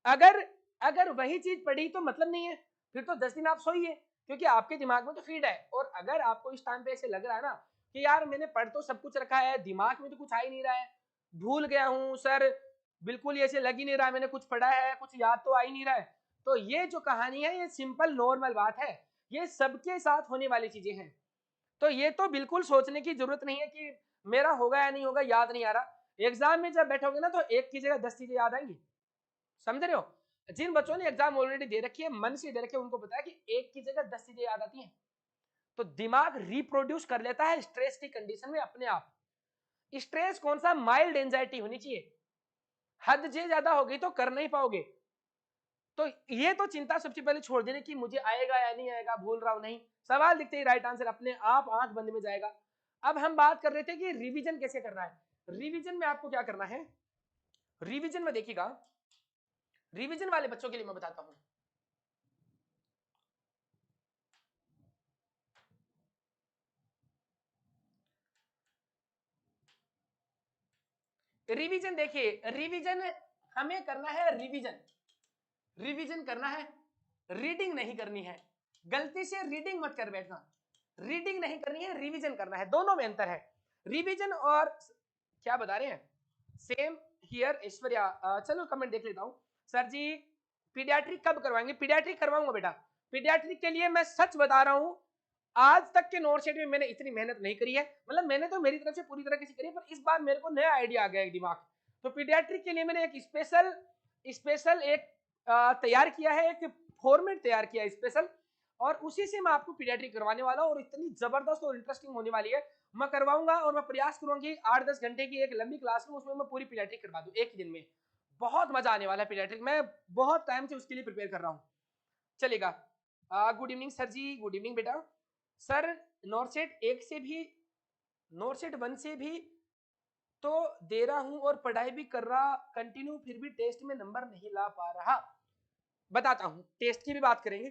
अगर वही चीज पढ़ी तो मतलब नहीं है, फिर तो 10 दिन आप सोइए, क्योंकि आपके दिमाग में तो फीड है। और अगर आपको इस टाइम पे ऐसे लग रहा है ना कि यार मैंने पढ़ तो सब कुछ रखा है, दिमाग में तो कुछ आ ही नहीं रहा है, भूल गया हूं सर, बिल्कुल ऐसे लग ही नहीं रहा, मैंने कुछ पढ़ा है, कुछ याद तो आ ही नहीं रहा है, तो ये जो कहानी है ये सिंपल नॉर्मल बात है, ये सबके साथ होने वाली चीजें हैं। तो ये तो बिल्कुल सोचने की जरूरत नहीं है कि मेरा होगा या नहीं होगा, याद नहीं आ रहा। एग्जाम में जब बैठोगे ना तो एक की जगह 10 चीजें याद आएंगी। समझ रहे हो? जिन बच्चों ने एग्जाम ऑलरेडी दे रखी है, मन से दे रखी है, उनको पता है कि एक की जगह 10 चीजें याद आती हैं। तो दिमाग रिप्रोड्यूस कर लेता है स्ट्रेस की कंडीशन में अपने आप। स्ट्रेस कौन सा? माइल्ड एंजाइटी होनी चाहिए। हद से ज्यादा होगी तो कर नहीं पाओगे। तो ये तो चिंता सबसे पहले छोड़ देने की मुझे आएगा या नहीं आएगा, भूल रहा हूं, नहीं, सवाल दिखते ही राइट आंसर अपने आप आंख बंद में जाएगा। अब हम बात कर रहे थे कि रिवीजन कैसे करना है। रिवीजन में आपको क्या करना है? रिवीजन में देखिएगा, रिवीजन वाले बच्चों के लिए मैं बताता हूं। रिवीजन देखिए, रिवीजन हमें करना है, रिवीजन रिवीजन करना है, रीडिंग नहीं करनी है। गलती से रीडिंग मत कर बैठना, रीडिंग नहीं करनी है, रिवीजन करना है। दोनों में अंतर है, रिवीजन और क्या बता रहे हैं? Same here Aishwarya. चलो कमेंट देख लेता हूं। सर जी पीडियाट्रिक कब करवाएंगे? पीडियाट्रिक करवाऊंगा बेटा। पीडियाट्रिक के लिए मैं सच बता रहा हूं, आज तक के नोट सेट में मैंने इतनी मेहनत नहीं करी है। मतलब मैंने तो मेरी तरफ से पूरी तरह से करी है, पर इस बार मेरे को नया आइडिया आ गया है दिमाग। तो पीडियाट्रिक के लिए मैंने एक स्पेशल एक तैयार किया है, एक फॉर्मेट तैयार किया है स्पेशल, और उसी से मैं आपको पीडियाट्रिक करवाने वाला हूँ। और इतनी जबरदस्त और इंटरेस्टिंग होने वाली है, मैं करवाऊंगा। और मैं प्रयास करूंगा कि 8-10 घंटे की एक लंबी क्लास में उसमें मैं पूरी पीडियाट्रिक करवा दूं एक ही दिन में। बहुत मजा आने वाला है पीडियाट्रिक, मैं बहुत टाइम से उसके लिए प्रिपेयर कर रहा हूँ। चलेगा। गुड इवनिंग सर जी, गुड इवनिंग बेटा। सर नॉर्सेट 1 से भी, नॉर्सेट 1 से भी तो दे रहा हूं और पढ़ाई भी कर रहा कंटिन्यू, फिर भी टेस्ट में नंबर नहीं ला पा रहा। बताता हूं, टेस्ट की भी बात करेंगे।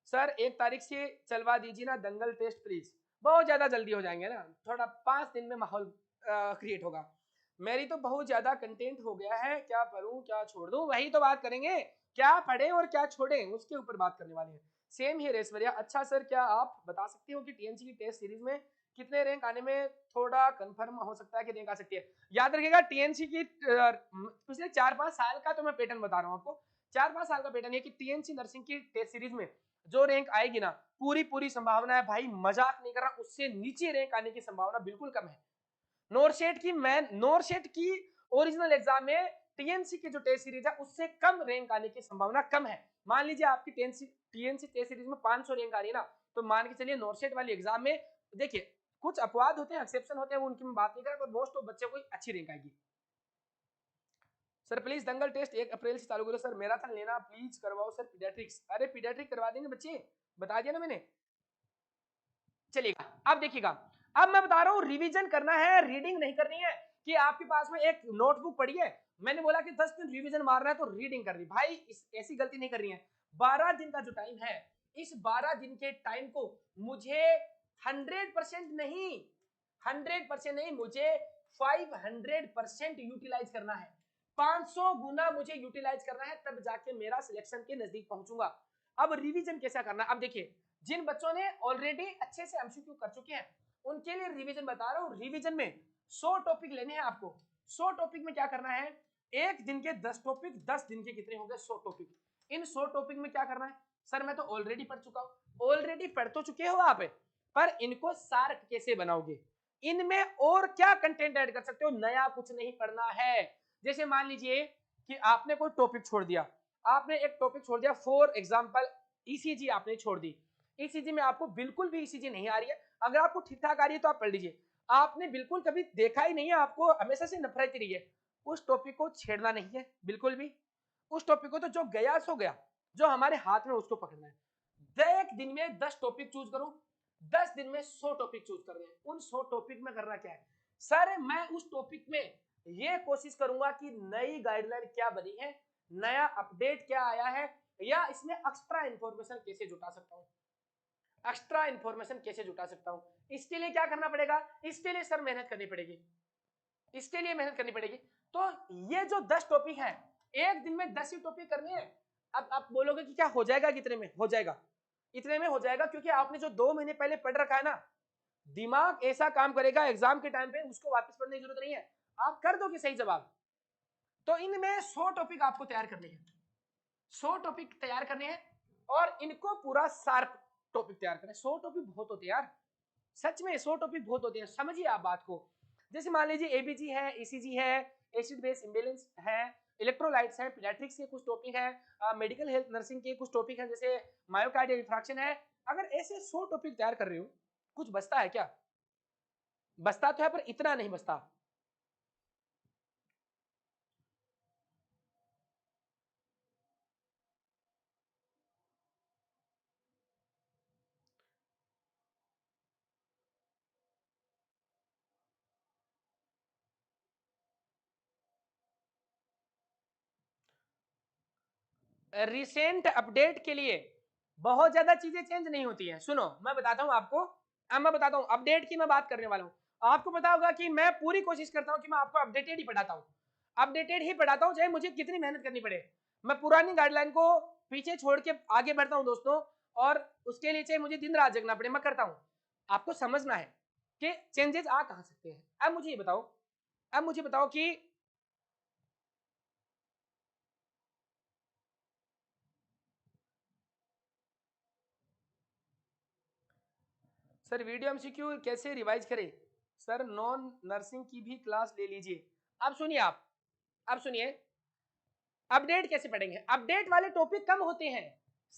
सर 1 तारीख से चलवा दीजिए ना दंगल टेस्ट प्लीज। बहुत ज्यादा जल्दी हो जाएंगे ना, थोड़ा 5 दिन में माहौल क्रिएट होगा। मेरी तो बहुत ज्यादा कंटेंट हो गया है, क्या पढ़ूं क्या छोड़ दूं, वही तो बात करेंगे, क्या पढ़े और क्या छोड़े उसके ऊपर बात करने वाले हैं। सेम ही रेसवरिया। अच्छा सर क्या आप बता सकते हो कि टीएनसी की टेस्ट सीरीज में कितने रैंक आने में थोड़ा कंफर्म हो सकता है कि रैंक आ सकती है? याद रखिएगा टीएनसी की पिछले 4-5 साल का तो मैं पैटर्न बता रहा हूं आपको। 4-5 साल का पैटर्न है कि टीएनसी नर्सिंग की टेस्ट सीरीज में जो रैंक आएगी ना, पूरी संभावना है भाई, मजाक नहीं कर रहा, उससे नीचे रैंक आने की संभावना बिल्कुल कम है। नोरसेट की ओरिजिनल एग्जाम में टीएनसी की जो टेस्ट सीरीज है उससे कम रैंक आने की संभावना कम है। मान लीजिए आपकी टीएनसी टेस्ट सीरीज में 500 रैंक आ रही है ना, तो मान के चलिए नोरसेट वाली एग्जाम में, देखिए कुछ अपवाद होते हैं, एक्सेप्शन होते हैं, उनकी मैं बात नहीं कर रहा, पर मोस्ट ऑफ बच्चों को अच्छी रैंक आएगी। सर प्लीज दंगल टेस्ट 1 अप्रैल से चालू करो। सर मैराथन लेना प्लीज करवाओ सर पीडियाट्रिक्स। अरे पीडियाट्रिक करवा देंगे बच्चे, बता दिया ना मैंने। चलिएगा, अब देखिएगा, अब मैं बता रहा हूं रिवीजन करना है, रीडिंग नहीं करनी है। कि आपके पास में एक नोटबुक पड़ी है, मैंने बोला कि 10 दिन रिवीजन मारना है तो रीडिंग करनी भाई, ऐसी गलती नहीं करनी है। 12 दिन का जो टाइम है, इस 12 दिन के टाइम को मुझे 100% नहीं, 100% नहीं, मुझे 500% यूटिलाइज करना है। 500 गुना मुझे यूटिलाइज करना है, तब जाके मेरा सिलेक्शन के नजदीक पहुंचूंगा। अब रिवीजन कैसा करना है? अब देखिए, जिन बच्चों ने ऑलरेडी अच्छे से एमसीक्यू कर चुके हैं उनके लिए रिवीजन बता रहा हूं। रिवीजन में 100 टॉपिक लेने हैं आपको। 100 टॉपिक में क्या करना है? एक दिन के 10 टॉपिक, 10 दिन के कितने हो गए? 100 टॉपिक। इन 100 टॉपिक में क्या करना है? सर मैं तो ऑलरेडी पढ़ चुका हूं। ऑलरेडी पढ़ तो चुके हो आप, पर इनको सार्क कैसे बनाओगे, इनमें और क्या कंटेंट ऐड कर सकते हो, नया कुछ नहीं पढ़ना है। जैसे मान लीजिए कि आपने कोई टॉपिक छोड़ दिया, आपने एक टॉपिक छोड़ दिया, फॉर एग्जांपल ईसीजी आपने छोड़ दी, ईसीजी में आपको बिल्कुल भी ईसीजी नहीं आ रही है, अगर आपको ठीक ठाक आ रही है तो आप पढ़ लीजिए, आपने बिल्कुल कभी देखा ही नहीं है, आपको हमेशा से नफरत रही है, उस टॉपिक को छेड़ना नहीं है बिल्कुल भी। उस टॉपिक को तो जो गया सो गया, जो हमारे हाथ में उसको पकड़ना है। 1 दिन में 10 टॉपिक चूज करो, 10 दिन में 100 टॉपिक चूज कर रहे हैं, उन 100 टॉपिक में करना क्या है सर, मैं उस टॉपिक में ये कोशिश करूंगा कि नई गाइडलाइन क्या बनी है, नया अपडेट क्या आया है, या इसमें एक्स्ट्रा इंफॉर्मेशन कैसे जुटा सकता हूं, एक्स्ट्रा इंफॉर्मेशन कैसे जुटा सकता हूं। इसके लिए क्या करना पड़ेगा, इसके लिए सर मेहनत करनी पड़ेगी, इसके लिए मेहनत करनी पड़ेगी। तो ये जो 10 टॉपिक है, एक दिन में 10 ही टॉपिक करने हैं। अब आप बोलोगे कि क्या हो जाएगा, कितने में हो जाएगा, इतने में हो जाएगा, क्योंकि आपने जो 2 महीने पहले पढ़ रखा है ना, दिमाग ऐसा काम करेगा एग्जाम के टाइम पे, उसको वापस पढ़ने की जरूरत नहीं है, आप कर दोगे सही जवाब। तो इनमें 100 टॉपिक आपको तैयार करने हैं, 100 टॉपिक तैयार करने हैं, और इनको पूरा शार्प टॉपिक तैयार करना है। 100 टॉपिक बहुत होते हैं यार, सच में 100 टॉपिक बहुत होते हैं, समझिए आप बात को। जैसे मान लीजिए एबीजी है, ईसीजी है, एसिड बेस इम्बैलेंस है, इलेक्ट्रोलाइट्स है, पीडियाट्रिक्स के कुछ टॉपिक है, मेडिकल हेल्थ नर्सिंग के कुछ टॉपिक है, जैसे मायोकार्डियल इंफ्राक्शन है। अगर ऐसे 100 टॉपिक तैयार कर रहे हो, कुछ बचता है क्या, बचता तो है पर इतना नहीं बचता। रिसेंट अपडेट के लिए बहुत ज्यादा चीजें चेंज नहीं होती हैं। सुनो मैं बताता हूं आपको, अब मैं बताता हूं अपडेट की मैं बात करने वाला हूं। आपको पता होगा कि मैं पूरी कोशिश करता हूं कि मैं आपको अपडेटेड ही पढ़ाता हूं, अपडेटेड ही पढ़ाता हूं, चाहे मुझे कितनी मेहनत करनी पड़े। मैं पुरानी गाइडलाइन को पीछे छोड़ के आगे बढ़ता हूं दोस्तों, और उसके लिए चाहे मुझे दिन रात जगना पड़े, मैं करता हूं। आपको समझना है कि चेंजेस आ कहां सकते हैं। अब मुझे ये बताओ, अब मुझे बताओ कि सर वीडियो एमसीक्यू कैसे रिवाइज करें, सर नॉन नर्सिंग की भी क्लास ले लीजिए। अब सुनिए आप, अब सुनिए, अपडेट कैसे पढ़ेंगे, अपडेट वाले टॉपिक कम होते हैं,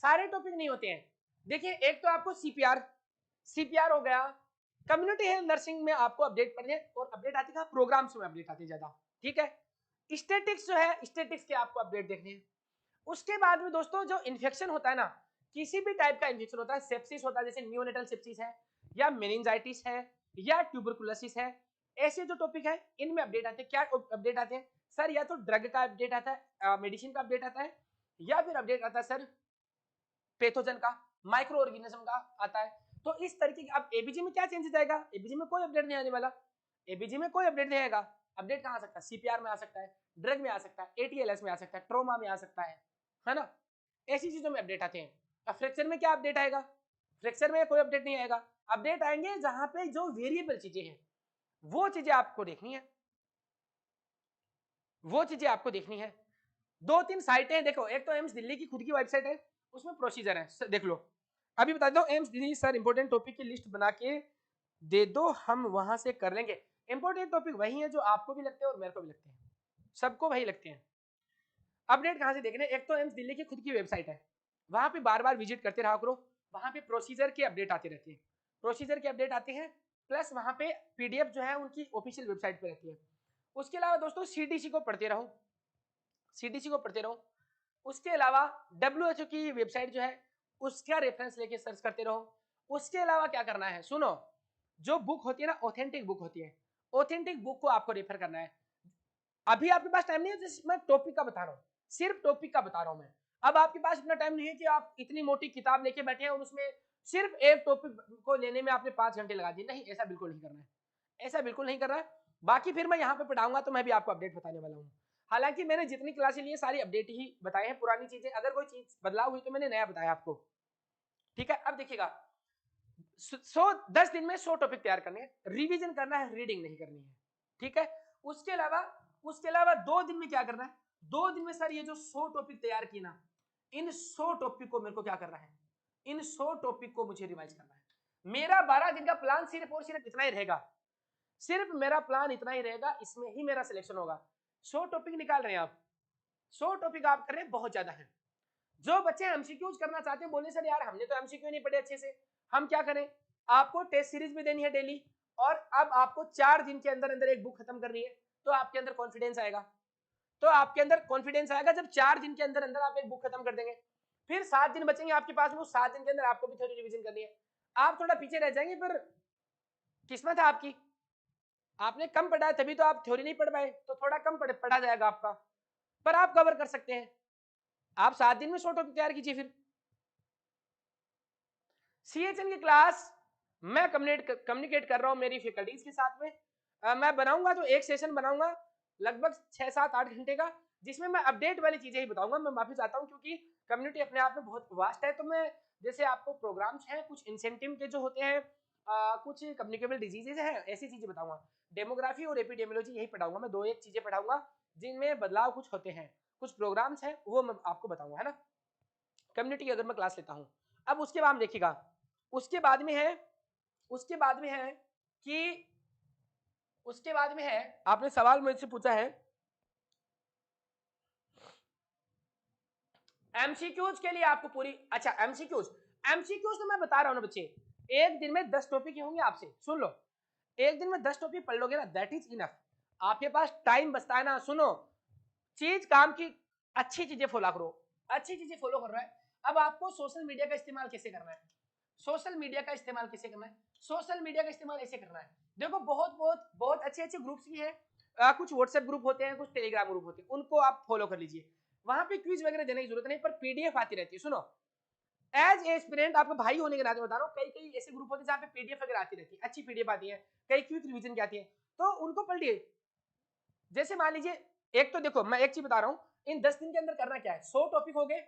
सारे टॉपिक नहीं होते हैं। देखिए एक तो आपको सीपीआर, सीपीआर हो गया, कम्युनिटी हेल्थ नर्सिंग में आपको अपडेट पढ़ने, और अपडेट आती है प्रोग्राम्स में अपडेट आती है ज्यादा, ठीक है। स्टेटिक्स जो है, स्टेटिक्स के आपको अपडेट देखने हैं। उसके बाद में दोस्तों जो इन्फेक्शन होता है ना, किसी भी टाइप का इन्फेक्शन होता है, सेप्सिस होता है, जैसे नियोनेटल सेप्सिस है, या मेनिंजाइटिस है, या ट्यूबरकुलोसिस है, ऐसे जो टॉपिक है इनमें अपडेट आते हैं। क्या अपडेट आते हैं सर, या तो ड्रग का अपडेट आता है, मेडिसिन का अपडेट आता है, या फिर अपडेट आता है सर पैथोजन का, माइक्रो ऑर्गेनिज्म का आता है। तो इस तरीके के, अब एबीजी में क्या चेंजेस आएगा, एबीजी में कोई अपडेट नहीं आने वाला, एबीजी में कोई अपडेट नहीं आएगा। अपडेट कहां आ सकता है, सीपीआर में आ सकता है, ड्रग में आ सकता है, एटीएलएस में आ सकता है, ट्रोमा में आ सकता है ना, ऐसी चीजों में अपडेट आते हैं। अब फ्रैक्चर में क्या अपडेट आएगा, फ्रैक्चर में कोई अपडेट नहीं आएगा। अपडेट आएंगे जहां पे जो वेरिएबल चीजें हैं, वो चीजें आपको देखनी है, वो चीजें आपको देखनी है। 2-3 साइटें हैं, देखो एक तो एम्स दिल्ली की खुद की वेबसाइट है, उसमें प्रोसीजर है, देख लो। अभी बता दो, AIIMS Delhi sir important topic की लिस्ट बना के दे दो, हम वहां से कर लेंगे। इंपॉर्टेंट टॉपिक वही है जो आपको भी लगते हैं और मेरे को भी लगते हैं, सबको वही लगते हैं। अपडेट कहां से देखने, एक तो एम्स दिल्ली की खुद की वेबसाइट है, वहां पे बार बार विजिट करते रहा करो, वहां पे प्रोसीजर के अपडेट आते रहते हैं, प्रोसीजर के अपडेट आते हैं, प्लस वहां पे पीडीएफ जो है उनकी ऑफिशियल वेबसाइट पे रहती है। उसके अलावा दोस्तों सीडीसी को पढ़ते रहो, सीडीसी को पढ़ते रहो। उसके अलावा डब्ल्यूएचओ की वेबसाइट जो है उसका रेफरेंस लेके सर्च करते रहो। उसके अलावा क्या करना है, सुनो, जो बुक होती है ना, ऑथेंटिक बुक होती है, ऑथेंटिक बुक को आपको रेफर करना है। अभी आपके पास टाइम नहीं है, मैं टॉपिक का बता रहा हूँ, सिर्फ टॉपिक का बता रहा हूँ मैं। अब आपके पास इतना टाइम नहीं है कि आप इतनी मोटी किताब लेके बैठे हैं और उसमें सिर्फ एक टॉपिक को लेने में आपने 5 घंटे लगा दिए, नहीं, ऐसा बिल्कुल नहीं करना है, ऐसा बिल्कुल नहीं करना है। बाकी फिर मैं यहाँ पे पढ़ाऊंगा तो मैं भी आपको अपडेट बताने वाला हूँ। हालांकि मैंने जितनी क्लासें ली है सारी अपडेट ही बताए हैं, पुरानी चीजें अगर कोई चीज बदलाव हुई तो मैंने नया बताया आपको, ठीक है। अब देखिएगा, 10 दिन में 100 टॉपिक तैयार करने हैं, रिवीजन करना है, रीडिंग नहीं करनी है, ठीक है। उसके अलावा, उसके अलावा 2 दिन में क्या करना है, 2 दिन में सर ये जो 100 टॉपिक तैयार किए ना, इन 100 टॉपिक को मेरे को क्या करना है, इन 100 टॉपिक को मुझे रिवाइज करना है। मेरा 12 दिन का प्लान सिर्फ और सिर्फ इतना ही रहेगा, सिर्फ मेरा प्लान इतना ही रहेगा, इसमें ही मेरा सिलेक्शन होगा। 100 टॉपिक निकाल रहे हैं आप, 100 टॉपिक आप कर रहे हैं, बहुत ज्यादा है। जो बच्चे एमसीक्यूज करना चाहते हैं बोले सर यार हमने तो एमसीक्यू नहीं पढ़े अच्छे से, हम क्या करें? आपको टेस्ट सीरीज भी देनी है डेली, और अब आपको 4 दिन के अंदर अंदर एक बुक खत्म करनी है, तो आपके अंदर कॉन्फिडेंस आएगा, तो आपके अंदर कॉन्फिडेंस आएगा जब 4 दिन के अंदर अंदर आप एक बुक खत्म कर देंगे। फिर 7 दिन बचेंगे आपके पास में, उस 7 दिन के अंदर आपको भी थोड़ी रिवीजन करनी है। आप थोड़ा पीछे रह जाएंगे, पर किस्मत है आपकी, आपने कम पढ़ा है तभी तो आप थ्योरी नहीं पढ़ पाए, तो थोड़ा कम पढ़ा जाएगा आपका, पर आप कवर कर सकते हैं। आप 7 दिन में 100 टॉपिक तैयार कीजिए। फिर सीएचएन की क्लास मैं कम्युनिकेट कर रहा हूं मेरी फैकल्टीज के साथ में। मैं बनाऊंगा तो एक सेशन बनाऊंगा लगभग 6-7-8 घंटे का, जिसमें मैं अपडेट वाली चीजें ही बताऊंगा। मैं माफी चाहता हूं क्योंकि कम्युनिटी अपने आप में बहुत वास्ट है, तो मैं जैसे आपको प्रोग्राम्स हैं, कुछ इंसेंटिव के जो होते हैं, कुछ कम्युनिकेबल डिजीजेज हैं, ऐसी चीजें बताऊंगा। डेमोग्राफी और एपिडेमियोलॉजी यही पढ़ाऊंगा मैं, 2-1 चीजें पढ़ाऊंगा जिनमें बदलाव कुछ होते हैं, कुछ प्रोग्राम्स हैं वो मैं आपको बताऊंगा, है ना। कम्युनिटी की अगर मैं क्लास लेता हूं, अब उसके बाद देखिएगा, उसके बाद में है, उसके बाद में है कि उसके बाद में है, आपने सवाल मुझसे पूछा है एमसीक्यूज के लिए आपको पूरी, अच्छा एमसीक्यूज, एमसीक्यूज तो मैं बता रहा हूं ना बच्चे, एक दिन में 10 टॉपिक होंगे आपसे, सुन लो, एक दिन में 10 टॉपिक पढ़ लोगे ना, दैट इज इनफ। आपके पास टाइम बचता है ना, सुनो, चीज काम की अच्छी चीजें फॉलो करो, अच्छी चीजें फॉलो कर रहा है। अब आपको सोशल मीडिया का इस्तेमाल कैसे करना है, सोशल मीडिया का इस्तेमाल कैसे करना है, सोशल मीडिया का इस्तेमाल ऐसे करना है। देखो बहुत बहुत बहुत अच्छे अच्छे ग्रुप्स भी हैं, कुछ व्हाट्सएप ग्रुप होते हैं, कुछ टेलीग्राम ग्रुप होते हैं, उनको आप फॉलो कर लीजिए। वहां पे क्विज वगैरह देने की जरूरत नहीं, पर पीडीएफ आती रहती है। सुनो, एज ए स्टूडेंट आपका भाई होने के नाते बता रहा हूँ, कई कई ऐसे ग्रुप होते हैं जहाँ पे पीडीएफ वगैरह आती रहती है, अच्छी पीडीएफ आती है, कई क्विक रिवीजन की आती है, तो उनको पढ़ लिए। जैसे मान लीजिए, एक तो देखो मैं एक चीज बता रहा हूँ, इन 10 दिन के अंदर करना क्या है, 100 टॉपिक हो गए,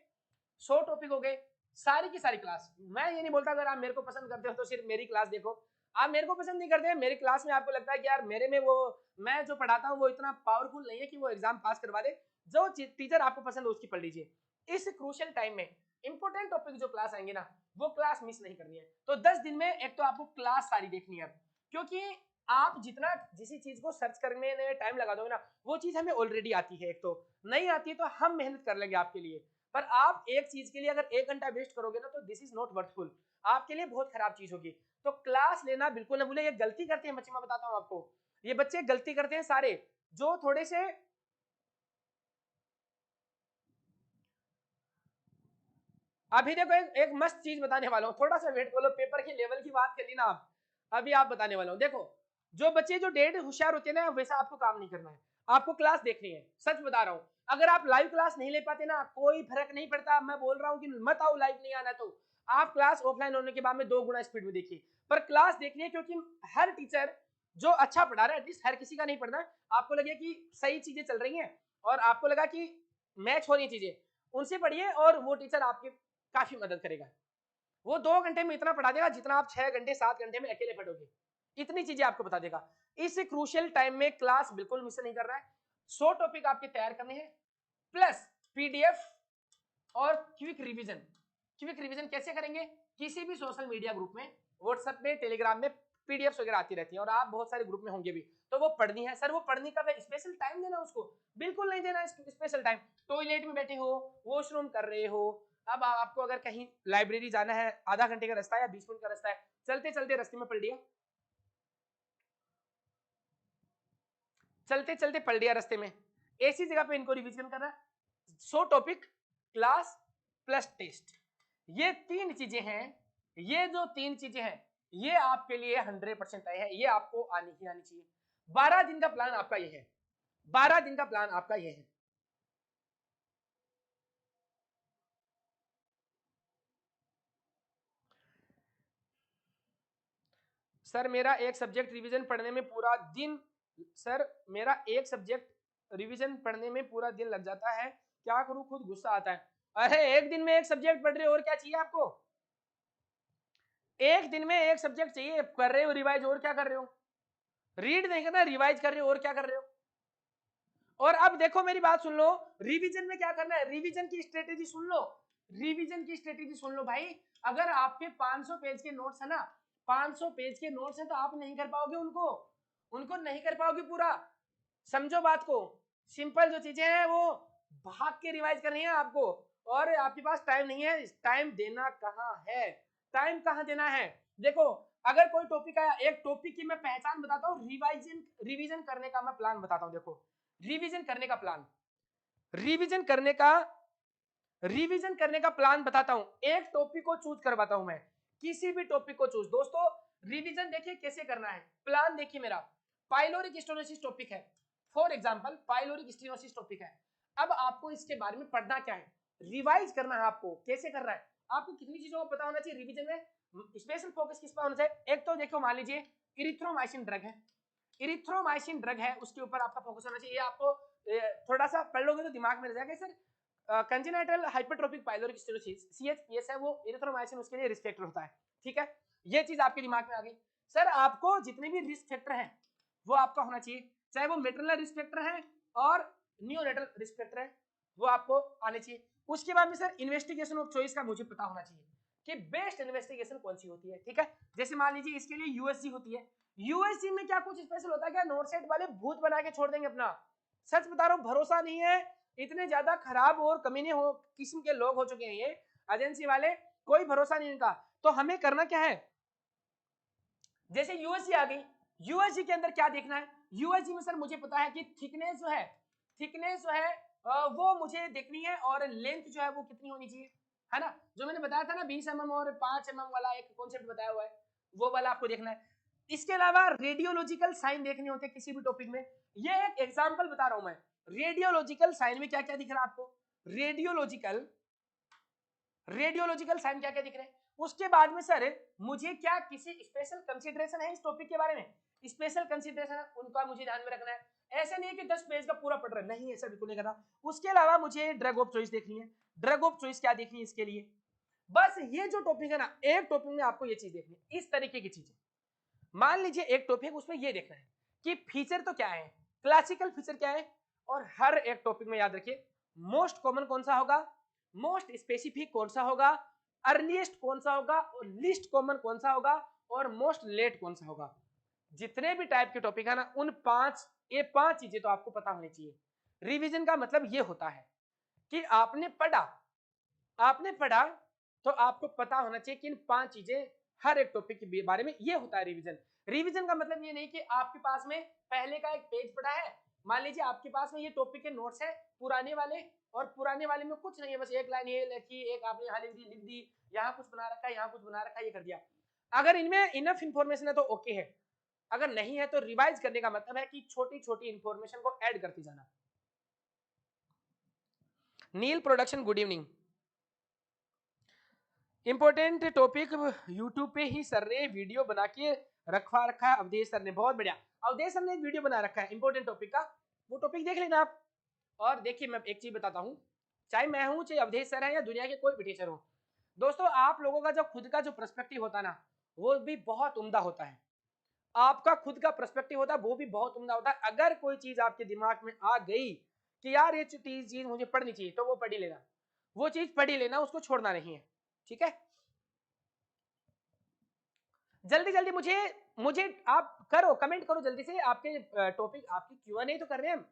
100 टॉपिक हो गए, सारी की सारी क्लास। मैं ये नहीं बोलता अगर आप मेरे को पसंद करते हो तो सिर्फ मेरी क्लास देखो, आप मेरे को पसंद नहीं करते, मेरी क्लास में आपको लगता है कि यार मेरे में वो, मैं जो पढ़ाता हूँ वो इतना पावरफुल नहीं है कि वो एग्जाम पास करवा दे, जो टीचर आपको पसंद है उसकी पढ़ लीजिए। इस क्रूशियल टाइम में इंपोर्टेंट टॉपिक जो क्लास आएंगे ना, वो क्लास मिस नहीं करनी है। तो 10 दिन में एक तो आपको क्लास सारी देखनी है, क्योंकि आप जितना जिस चीज को सर्च करने में टाइम लगा दोगे ना, वो चीज हमें ऑलरेडी आती है, एक तो नहीं आती है तो हम मेहनत कर लेंगे आपके लिए, पर आप एक चीज के लिए अगर 1 घंटा वेस्ट करोगे ना, तो दिस इज नॉट वर्थफुल, आपके लिए बहुत खराब चीज होगी। तो क्लास लेना बिल्कुल ना भूले। ये गलती करते हैं बच्चे, मैं बताता हूं आपको, ये बच्चे गलती करते हैं सारे, जो थोड़े से, अभी देखो एक मस्त चीज बताने वाला हूँ, थोड़ा सा वेट करो, पेपर के लेवल की बात कर ली ना आप, अभी आप बताने वाला हूँ। देखो, जो बच्चे जो डेढ़ होशियार होते हैं ना, वैसा आपको काम नहीं करना है, आपको क्लास देखनी है। सच बता रहा हूँ, अगर आप लाइव क्लास नहीं ले पाते ना, कोई फर्क नहीं पड़ता, मैं बोल रहा हूँ कि मत आओ, लाइव नहीं आना तो आप क्लास ऑफलाइन होने के बाद में 2 गुना स्पीड में देखिए, पर क्लास देखिए, क्योंकि हर टीचर जो अच्छा पढ़ा रहा है, एटलीस्ट हर किसी का नहीं पढ़ना है, आपको लगे कि सही चीजें चल रही हैं और आपको लगा कि मैच हो रही चीजें, उनसे पढ़िए, और वो टीचर आपकी काफी मदद करेगा। वो 2 घंटे में इतना पढ़ा देगा जितना आप 6 घंटे 7 घंटे में अकेले पढ़ोगे, इतनी चीजें आपको बता देगा। इस क्रूशियल टाइम में क्लास बिल्कुल मिस नहीं कर रहा है। 100 टॉपिक आपके तैयार करने हैं, प्लस पीडीएफ और क्विक रिवीजन। क्विक रिवीजन कैसे करेंगे, किसी भी सोशल मीडिया ग्रुप में, व्हाट्सएप में, टेलीग्राम में पीडीएफ वगैरह आती रहती है, और आप बहुत सारे ग्रुप में होंगे भी, तो वो पढ़नी है। सर वो पढ़ने का स्पेशल टाइम देना उसको, बिल्कुल नहीं देना स्पेशल टाइम। टॉयलेट में बैठे हो, वॉशरूम कर रहे हो, अब आपको अगर कहीं लाइब्रेरी जाना है, आधा घंटे का रास्ता है या 20 मिनट का रास्ता है, चलते चलते रास्ते में पढ़ लिया, चलते चलते पढ़ लिया रास्ते में, ऐसी जगह पे इनको रिवीजन करना है। 100 टॉपिक, क्लास प्लस टेस्ट, ये 3 चीजें हैं, ये जो 3 चीजें हैं ये आपके लिए 100% तय है, ये आपको आनी ही आनी चाहिए। 12 दिन का प्लान आपका ये है, 12 दिन का प्लान आपका ये है। सर मेरा एक सब्जेक्ट रिवीजन पढ़ने में पूरा दिन, सर मेरा एक सब्जेक्ट रिवीजन पढ़ने में पूरा दिन लग जाता है, क्या करूं, खुद गुस्सा आता है। अरे एक दिन में एक सब्जेक्ट पढ़ रहे हो, और क्या चाहिए आपको, एक दिन में एक सब्जेक्ट चाहिए, कर रहे हो रिवाइज, और क्या कर रहे हो, रीड नहीं करना, रिवाइज कर रहे हो, और क्या कर रहे हो। और अब देखो मेरी बात सुन लो, रिवीजन में क्या करना है, रिवीजन की स्ट्रेटेजी सुन लो, रिवीजन की स्ट्रेटेजी सुन लो भाई। अगर आपके 500 पेज के नोट्स है ना, 500 पेज के नोट्स हैं तो आप नहीं कर पाओगे उनको नहीं कर पाओगे पूरा। समझो बात को, सिंपल जो चीजें हैं वो भाग के रिवाइज करनी है आपको, और आपके पास टाइम नहीं है। टाइम देना कहाँ है, टाइम कहाँ देना है। देखो अगर कोई टॉपिक आया, एक टॉपिक की मैं पहचान बताता हूँ, रिवीजन करने का मैं प्लान बताता हूँ। देखो रिवीजन करने का प्लान, रिवीजन करने का प्लान बताता हूं। एक टॉपिक को चूज करवाता हूं मैं, किसी भी टॉपिक को चूज। दोस्तों रिवीजन देखिए कैसे करना है, प्लान देखिए मेरा। पाइलोरिक स्टेनोसिस टॉपिक है, for example pyloric stenosis topic है। अब आपको इसके बारे में पढ़ना क्या है, रिवाइज करना है आपको। कैसे करना है, आपको कितनी चीजों को पता होना चाहिए रिवीजन में। स्पेशल फोकस किस पर होना चाहिए, एक तो देखो मान लीजिए इरिथ्रोमाइसिन ड्रग है, इरिथ्रोमाइसिन ड्रग है, उसके ऊपर आपका फोकस होना चाहिए। आपको थोड़ा सा पढ़ लोगे तो दिमाग में रह जाएगा sir. Congenital hypertrophic pyloric stenosis CHPS है, वो इरिथ्रोमाइसिन उसके लिए रिस्क फैक्टर होता है। ठीक है, ये चीज आपके दिमाग में आ गई। सर आपको जितने भी रिस्क फैक्टर हैं वो आपका होना चाहिए, चाहे वो मेटरनल रिस्क फैक्टर है और नियोनेटल रिस्क फैक्टर है, वो आपको आने चाहिए। उसके बाद में सर इन्वेस्टिगेशन ऑफ चॉइस का मुझे पता होना चाहिए कि बेस्ट इन्वेस्टिगेशन कौन सी होती है। ठीक है, जैसे मान लीजिए इसके लिए यूएसजी होती है। यूएसजी में क्या कुछ स्पेशल होता है क्या, नोट सेट वाले भूत बना के छोड़ देंगे अपना। सच बता रहा हूं, भरोसा नहीं है, इतने ज्यादा खराब और कमीने हो किस्म के लोग हो चुके हैं ये एजेंसी वाले, कोई भरोसा नहीं इनका। तो हमें करना क्या है, जैसे यूएसजी आ गई, यूएसजी के अंदर क्या देखना है, यूएसजी में सर मुझे पता है कि थिकनेस जो है, वो मुझे देखनी है, और लेंथ जो है वो कितनी होनी चाहिए, है ना। जो मैंने बताया था ना 20 mm और 5 mm वाला एक कॉन्सेप्ट बताया हुआ है, वो वाला आपको देखना है। इसके अलावा रेडियोलॉजिकल साइन देखने होते हैं किसी भी टॉपिक में। ये एक एग्जांपल बता रहा हूं मैं, रेडियोलॉजिकल साइन में क्या क्या दिख रहा है आपको, रेडियोलॉजिकल साइन क्या क्या दिख रहे हैं। उसके बाद में सर मुझे क्या किसी स्पेशल कंसीडरेशन है इस टॉपिक के बारे में, स्पेशल कंसीडरेशन है उनका मुझे ध्यान में रखना है। ऐसे नहीं है कि 10 पेज का पूरा पढ़ रहा है, नहीं ऐसा बिल्कुल नहीं करना। उसके अलावा मुझे ड्रग ऑफ चॉइस देखनी है, ड्रग ऑफ चॉइस क्या देखनी है इसके लिए। बस ये जो टॉपिक है ना, एक टॉपिक में आपको ये चीज देखनी है, इस तरीके की चीजें। मान लीजिए एक टॉपिक, उसमें ये देखना है कि फीचर तो क्या है, क्लासिकल फीचर क्या है, और हर एक टॉपिक में याद रखिए मोस्ट कॉमन कौन सा होगा, मोस्ट स्पेसिफिक कौन सा होगा, अर्लीस्ट कौन सा होगा, और लीस्ट कॉमन कौन सा होगा, और मोस्ट लेट कौन सा होगा। जितने भी टाइप के टॉपिक है ना, उन ये पांच चीजें तो आपको पता होनी चाहिए। रिवीजन का मतलब ये होता है कि आपने पढ़ा तो आपको पता होना चाहिए कि इन पांच चीजें हर एक टॉपिक के बारे में, ये होता है रिवीजन। रिवीजन का मतलब ये नहीं कि आपके पास में पहले का एक पेज पड़ा है, मान लीजिए आपके पास में ये टॉपिक के नोट्स है पुराने वाले, और पुराने वाले में कुछ नहीं है, बस एक लाइन ये लिखी, एक आपने यहाँ लिख दी, यहाँ कुछ बना रखा है, यहाँ कुछ बना रखा है, ये कर दिया। अगर इनमें इनफ इंफॉर्मेशन है तो ओके है, अगर नहीं है तो रिवाइज करने का मतलब है कि छोटी छोटी इंफॉर्मेशन को ऐड करते जाना। Neel production, good evening. Important topic YouTube पे ही सर ने वीडियो बना के रखा है, अवधेश सर ने, बहुत बढ़िया। अवधेश सर ने एक वीडियो बना रखा है इंपॉर्टेंट टॉपिक का, वो टॉपिक देख लेना आप। और देखिए मैं एक चीज बताता हूँ, चाहे मैं हूँ, चाहे अवधेश सर है, या दुनिया के कोई भी टीचर हो, दोस्तों आप लोगों का जो खुद का जो पर्सपेक्टिव होता है ना, वो भी बहुत उम्दा होता है। आपका खुद का पर्सपेक्टिव होता है, वो भी बहुत उम्दा होता है। अगर कोई चीज आपके दिमाग में आ गई कि यार ये चीज मुझे पढ़नी चाहिए, तो वो पढ़ ही लेना, वो चीज पढ़ ही लेना, उसको छोड़ना नहीं है। ठीक है, जल्दी जल्दी मुझे आप करो, कमेंट करो जल्दी से। आपके टॉपिक, आपकी Q&A तो कर रहे हैं हम,